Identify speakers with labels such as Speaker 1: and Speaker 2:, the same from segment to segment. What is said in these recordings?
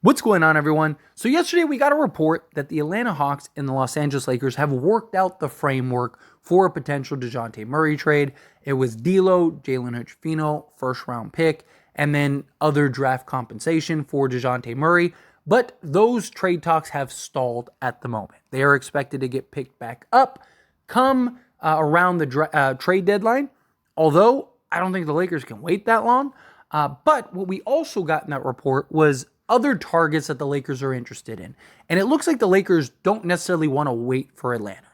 Speaker 1: What's going on, everyone? So yesterday we got a report that the Atlanta Hawks and the Los Angeles Lakers have worked out the framework for a potential Dejounte Murray trade. It was D'Lo, Jalen Hood-Schifino, first-round pick, and then other draft compensation for Dejounte Murray. But those trade talks have stalled at the moment. They are expected to get picked back up come around the trade deadline, although I don't think the Lakers can wait that long. But what we also got in that report was other targets that the Lakers are interested in. And it looks like the Lakers don't necessarily want to wait for Atlanta.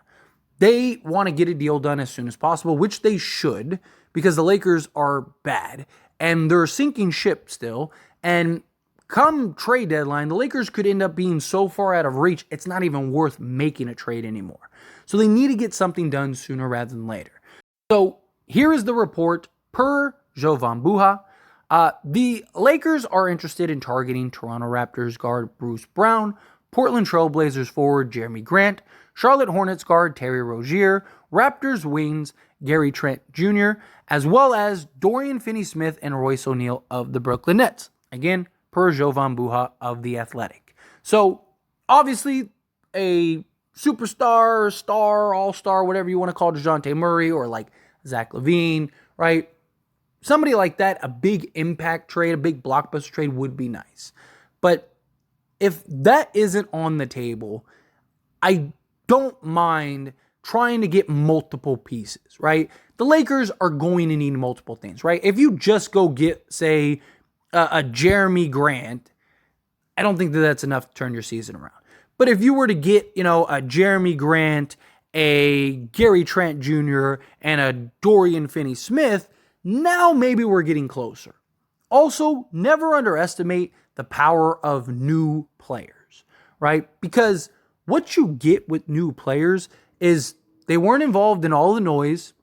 Speaker 1: They want to get a deal done as soon as possible, which they should, because the Lakers are bad and they're sinking ship still. And come trade deadline, the Lakers could end up being so far out of reach, it's not even worth making a trade anymore. So they need to get something done sooner rather than later. So here is the report per Jovan Buha. The Lakers are interested in targeting Toronto Raptors guard Bruce Brown, Portland Trailblazers forward Jeremy Grant, Charlotte Hornets guard Terry Rozier, Raptors wings Gary Trent Jr., as well as Dorian Finney-Smith and Royce O'Neal of the Brooklyn Nets. Again, per Jovan Buha of The Athletic. So, obviously, a superstar, star, all-star, whatever you want to call Dejounte Murray or like Zach LaVine, right? Somebody like that, a big impact trade, a big blockbuster trade would be nice. But if that isn't on the table, I don't mind trying to get multiple pieces, right? The Lakers are going to need multiple things, right? If you just go get, say, a Jeremy Grant, I don't think that that's enough to turn your season around. But if you were to get, a Jeremy Grant, a Gary Trent Jr., and a Dorian Finney-Smith, now maybe we're getting closer. Also, never underestimate the power of new players, right? Because what you get with new players is they weren't involved in all the noise.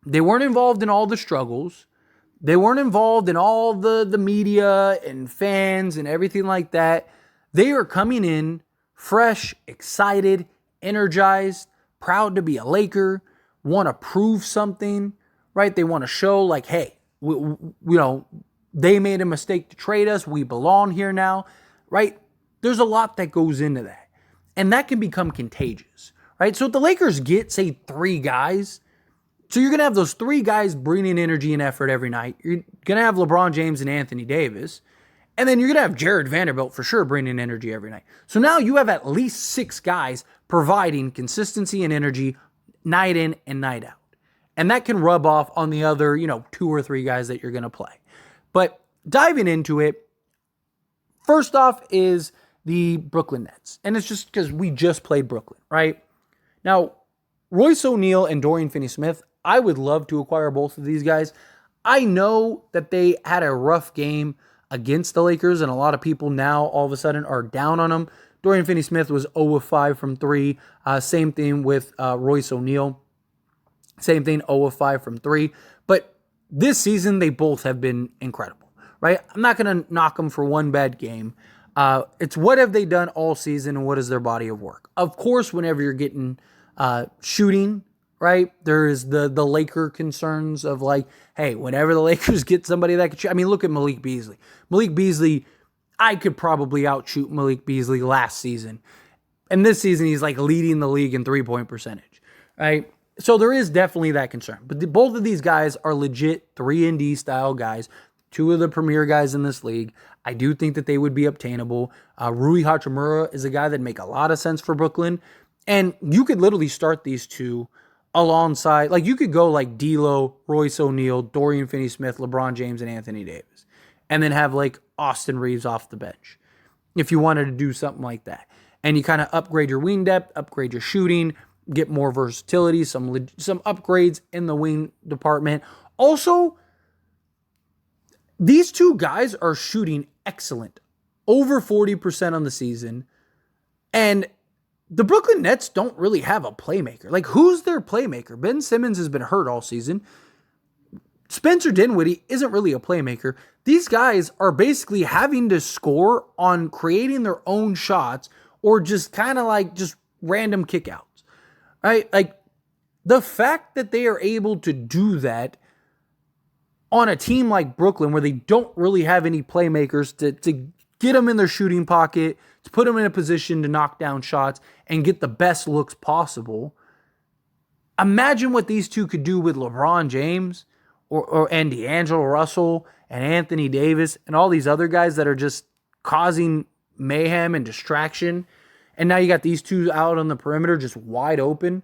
Speaker 1: They weren't involved in all the struggles. They weren't involved in all the media and fans and everything like that. They are coming in fresh, excited, energized, proud to be a Laker, want to prove something, right? They want to show like, hey, they made a mistake to trade us. We belong here now, right? There's a lot that goes into that. And that can become contagious, right? So if the Lakers get, say, 3 guys, so you're going to have those 3 guys bringing energy and effort every night. You're going to have LeBron James and Anthony Davis. And then you're going to have Jared Vanderbilt for sure bringing energy every night. So now you have at least 6 guys providing consistency and energy night in and night out. And that can rub off on the other, 2 or 3 guys that you're going to play. But diving into it, first off is the Brooklyn Nets. And it's just because we just played Brooklyn, right? Now, Royce O'Neal and Dorian Finney-Smith, I would love to acquire both of these guys. I know that they had a rough game against the Lakers, and a lot of people now all of a sudden are down on them. Dorian Finney-Smith was 0 of 5 from 3. Same thing with Royce O'Neal. Same thing, 0 of 5 from 3. But this season, they both have been incredible, right? I'm not going to knock them for one bad game. It's what have they done all season and what is their body of work? Of course, whenever you're getting shooting, right, there is the Laker concerns of like, hey, whenever the Lakers get somebody that can shoot. I mean, look at Malik Beasley. Malik Beasley, I could probably outshoot Malik Beasley last season. And this season, he's like leading the league in three-point percentage, right? So there is definitely that concern. But both of these guys are legit 3-and-D style guys, 2 of the premier guys in this league. I do think that they would be obtainable. Rui Hachimura is a guy that make a lot of sense for Brooklyn. And you could literally start these 2 alongside, like you could go like D'Lo, Royce O'Neal, Dorian Finney-Smith, LeBron James, and Anthony Davis. And then have like Austin Reeves off the bench if you wanted to do something like that. And you kind of upgrade your wing depth, upgrade your shooting, get more versatility, some upgrades in the wing department. Also, these 2 guys are shooting excellent, over 40% on the season. And the Brooklyn Nets don't really have a playmaker. Like, who's their playmaker? Ben Simmons has been hurt all season. Spencer Dinwiddie isn't really a playmaker. These guys are basically having to score on creating their own shots or just kind of like just random kickouts. Right? Like, the fact that they are able to do that on a team like Brooklyn where they don't really have any playmakers to get them in their shooting pocket, to put them in a position to knock down shots and get the best looks possible. Imagine what these two could do with LeBron James and D'Angelo Russell and Anthony Davis and all these other guys that are just causing mayhem and distraction. And now you got these two out on the perimeter just wide open.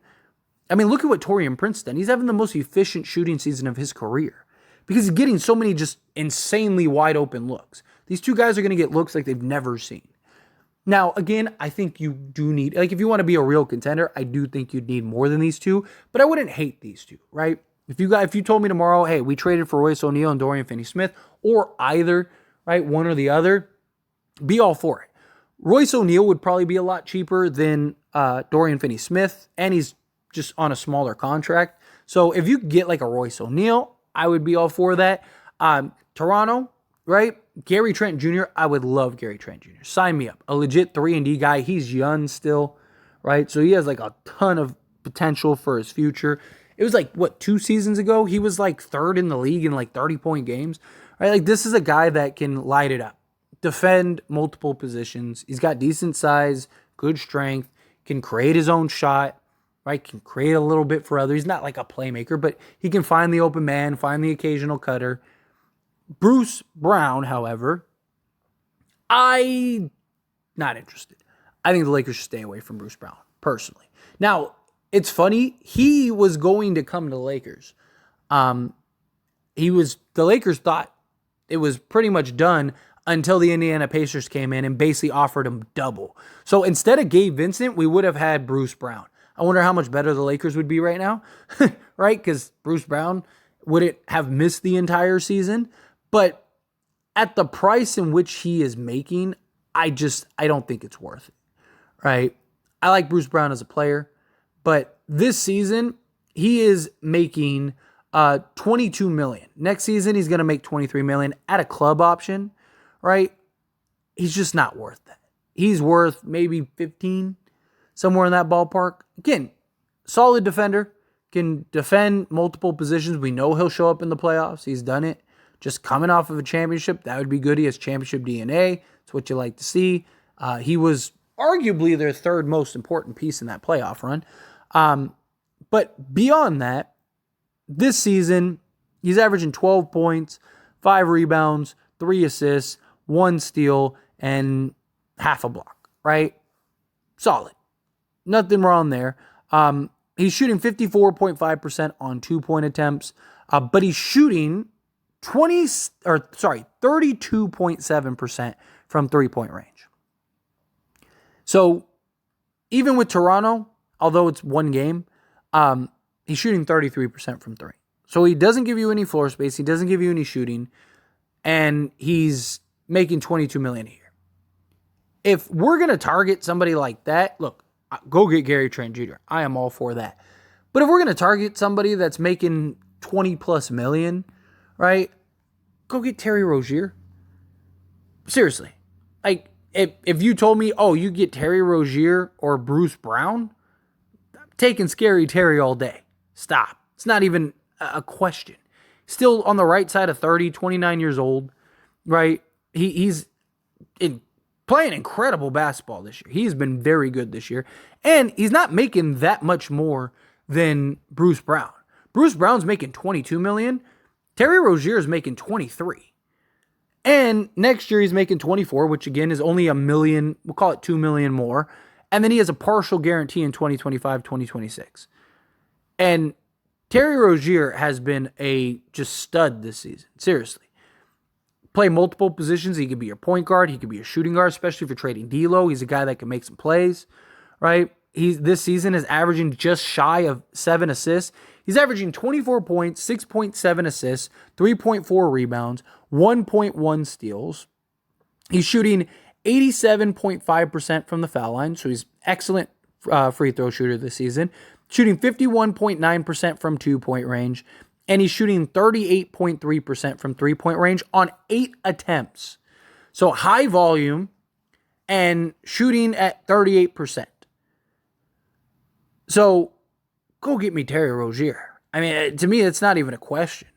Speaker 1: I mean, look at what Taurean Prince done. He's having the most efficient shooting season of his career because he's getting so many just insanely wide open looks. These two guys are going to get looks like they've never seen. Now, again, I think you do need, like, if you want to be a real contender, I do think you'd need more than these two, but I wouldn't hate these two, right? If you told me tomorrow, hey, we traded for Royce O'Neal and Dorian Finney-Smith, or either, right, one or the other, be all for it. Royce O'Neal would probably be a lot cheaper than Dorian Finney-Smith, and he's just on a smaller contract. So if you get like a Royce O'Neal, I would be all for that. Toronto, right? Gary Trent Jr., I would love Gary Trent Jr. Sign me up. A legit 3-and-D guy. He's young still, right? So he has like a ton of potential for his future. It was like, 2 seasons ago? He was like third in the league in like 30-point games, right? Like, this is a guy that can light it up, defend multiple positions. He's got decent size, good strength, can create his own shot, right? Can create a little bit for others. He's not like a playmaker, but he can find the open man, find the occasional cutter. Bruce Brown, however, not interested. I think the Lakers should stay away from Bruce Brown, personally. Now, it's funny. He was going to come to the Lakers. The Lakers thought it was pretty much done until the Indiana Pacers came in and basically offered him double. So instead of Gabe Vincent, we would have had Bruce Brown. I wonder how much better the Lakers would be right now, right? Because Bruce Brown wouldn't have missed the entire season. But at the price in which he is making, I don't think it's worth it, right? I like Bruce Brown as a player, but this season he is making $22 million. Next season he's going to make $23 million at a club option, right? He's just not worth that. He's worth maybe 15, somewhere in that ballpark. Again, solid defender, can defend multiple positions. We know he'll show up in the playoffs. He's done it. Just coming off of a championship, that would be good. He has championship DNA. It's what you like to see. He was arguably their third most important piece in that playoff run. But beyond that, this season, he's averaging 12 points, 5 rebounds, 3 assists, 1 steal, and half a block, right? Solid. Nothing wrong there. He's shooting 54.5% on 2-point attempts, but he's shooting 32.7% from 3-point range. So even with Toronto, although it's one game, he's shooting 33% from 3. So he doesn't give you any floor space. He doesn't give you any shooting, and he's making $22 million a year. If we're going to target somebody like that, look, go get Gary Trent Jr. I am all for that. But if we're going to target somebody that's making 20 plus million, right? Go get Terry Rozier. Seriously. Like, if you told me, oh, you get Terry Rozier or Bruce Brown, I'm taking Scary Terry all day. Stop. It's not even a question. Still on the right side of 30, 29 years old, right? He's playing incredible basketball this year. He's been very good this year. And he's not making that much more than Bruce Brown. Bruce Brown's making $22 million. Terry Rozier is making $23. And next year he's making $24, which again is only $1 million. We'll call it $2 million more. And then he has a partial guarantee in 2025, 2026. And Terry Rozier has been a just stud this season. Seriously. Play multiple positions. He could be your point guard. He could be your shooting guard, especially if you're trading D'Lo. He's a guy that can make some plays, right? This season is averaging just shy of 7 assists. He's averaging 24 points, 6.7 assists, 3.4 rebounds, 1.1 steals. He's shooting 87.5% from the foul line, so he's excellent free throw shooter this season. Shooting 51.9% from 2-point range, and he's shooting 38.3% from 3-point range on 8 attempts. So high volume and shooting at 38%. So go get me Terry Rozier. I mean, to me, it's not even a question.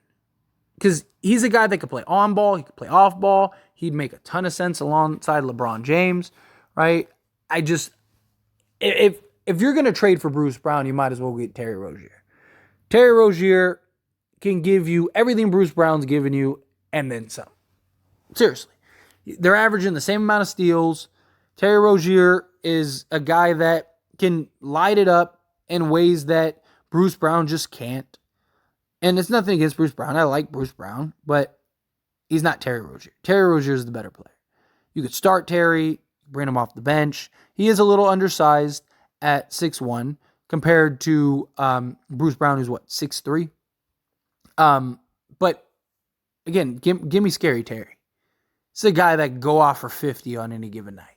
Speaker 1: Because he's a guy that can play on ball, he can play off ball, He'd make a ton of sense alongside LeBron James, right? If you're going to trade for Bruce Brown, you might as well get Terry Rozier. Terry Rozier can give you everything Bruce Brown's given you and then some. Seriously. They're averaging the same amount of steals. Terry Rozier is a guy that can light it up in ways that Bruce Brown just can't. And it's nothing against Bruce Brown. I like Bruce Brown, but he's not Terry Rozier. Terry Rozier is the better player. You could start Terry, bring him off the bench. He is a little undersized at 6'1", compared to Bruce Brown, who's what, 6'3"? But again, give me Scary Terry. This is a guy that can go off for 50 on any given night.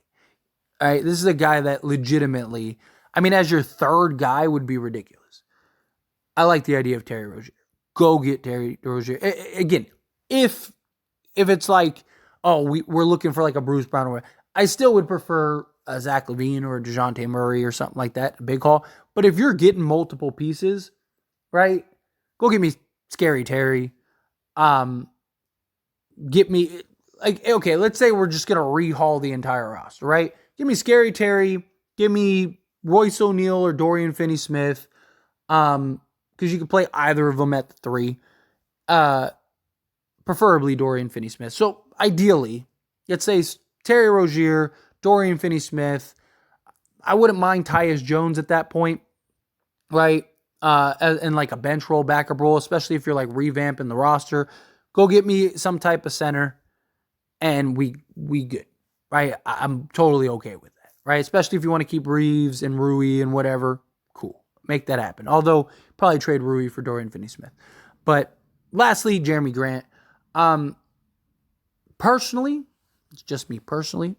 Speaker 1: All right, this is a guy that legitimately, I mean, as your third guy would be ridiculous. I like the idea of Terry Rozier. Go get Terry Rozier. Again, if it's like, oh, we're looking for like a Bruce Brown or whatever, I still would prefer a Zach LaVine or a Dejounte Murray or something like that, a big haul. But if you're getting multiple pieces, right, go get me Scary Terry. Get me, like, okay, let's say we're just going to rehaul the entire roster, right? Give me Scary Terry. Give me Royce O'Neal or Dorian Finney-Smith. Because you could play either of them at the 3. Preferably Dorian Finney-Smith. So ideally, let's say Terry Rozier, Dorian Finney-Smith. I wouldn't mind Tyus Jones at that point, right? And like a bench role, backup role, especially if you're like revamping the roster. Go get me some type of center, and we good, right? I'm totally okay with that, right? Especially if you want to keep Reeves and Rui and whatever. Cool. Make that happen. Although, probably trade Rui for Dorian Finney-Smith. But lastly, Jeremy Grant. Personally, it's just me personally,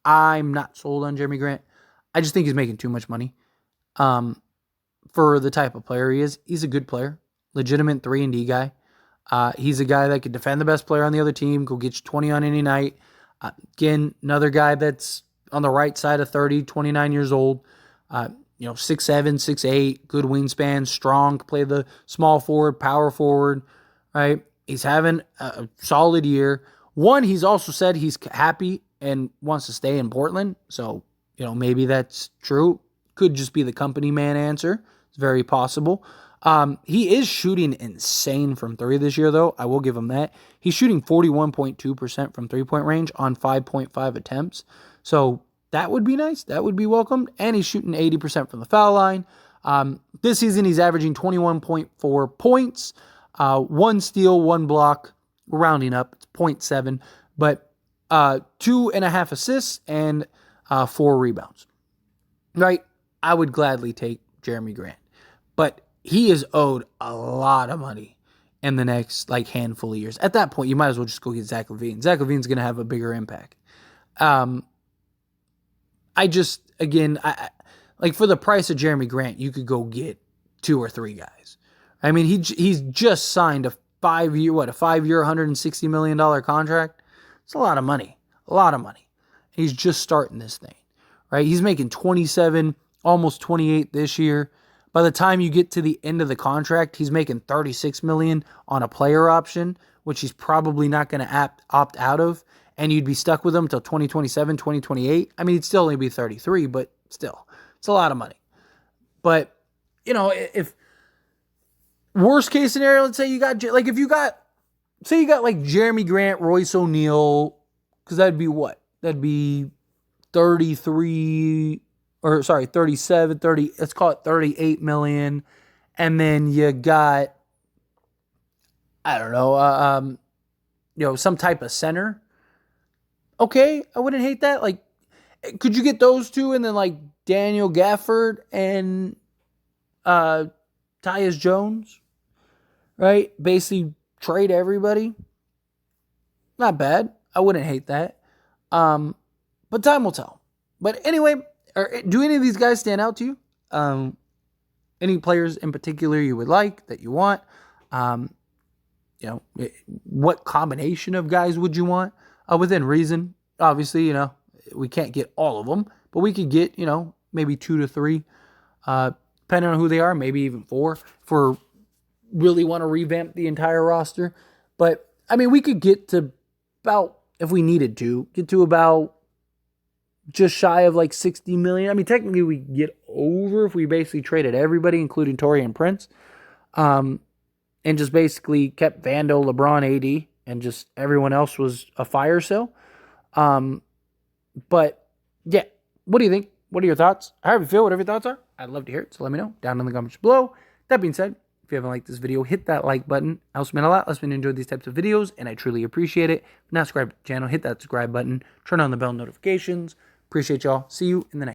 Speaker 1: I'm not sold on Jeremy Grant. I just think he's making too much money. For the type of player he is. He's a good player. Legitimate 3-and-D guy. He's a guy that could defend the best player on the other team, go get you 20 on any night. Again, another guy that's on the right side of 30, 29 years old. 6'7", 6'8", good wingspan, strong, play the small forward, power forward, right? He's having a solid year. One, he's also said he's happy and wants to stay in Portland. So, maybe that's true. Could just be the company man answer. It's very possible. He is shooting insane from 3 this year, though. I will give him that. He's shooting 41.2% from 3-point range on 5.5 attempts. So that would be nice. That would be welcomed. And he's shooting 80% from the foul line. This season, he's averaging 21.4 points, 1 steal, 1 block. We're rounding up. It's 0.7. But 2.5 assists and 4 rebounds. Right? I would gladly take Jeremy Grant. But he is owed a lot of money in the next handful of years. At that point, you might as well just go get Zach LaVine. Zach LaVine's going to have a bigger impact. I for the price of Jeremy Grant, you could go get 2 or 3 guys. I mean, he's just signed a 5-year, $160 million contract? It's a lot of money. A lot of money. He's just starting this thing, right? He's making 27, almost 28 this year. By the time you get to the end of the contract, he's making $36 million on a player option, which he's probably not going to opt out of, and you'd be stuck with him until 2027, 2028. I mean, he'd still only be 33, but still, it's a lot of money. But, if worst case scenario, let's say you got, Jeremy Grant, Royce O'Neal, because that'd be what? That'd be 37, 30, let's call it $38 million. And then you got, I don't know, some type of center. Okay, I wouldn't hate that. Could you get those two and then Daniel Gafford and Tyus Jones? Right? Basically trade everybody. Not bad. I wouldn't hate that. But time will tell. But anyway, do any of these guys stand out to you? Any players in particular you would like, that you want? What combination of guys would you want? Within reason. Obviously, we can't get all of them, but we could get, maybe 2 to 3, depending on who they are, maybe even 4, if we really want to revamp the entire roster. But, I mean, we could get to about if we needed to, get to about just shy of like 60 million. I mean, technically we get over if we basically traded everybody, including Torian Prince, and just basically kept Vando, LeBron, AD, and just everyone else was a fire sale. But yeah, what do you think? What are your thoughts? However you feel, whatever your thoughts are, I'd love to hear it. So let me know down in the comments below. That being said, if you haven't liked this video, hit that like button. It helps me a lot. Lets me enjoy these types of videos, and I truly appreciate it. If you're not subscribed to the channel, hit that subscribe button. Turn on the bell notifications. Appreciate y'all. See you in the next.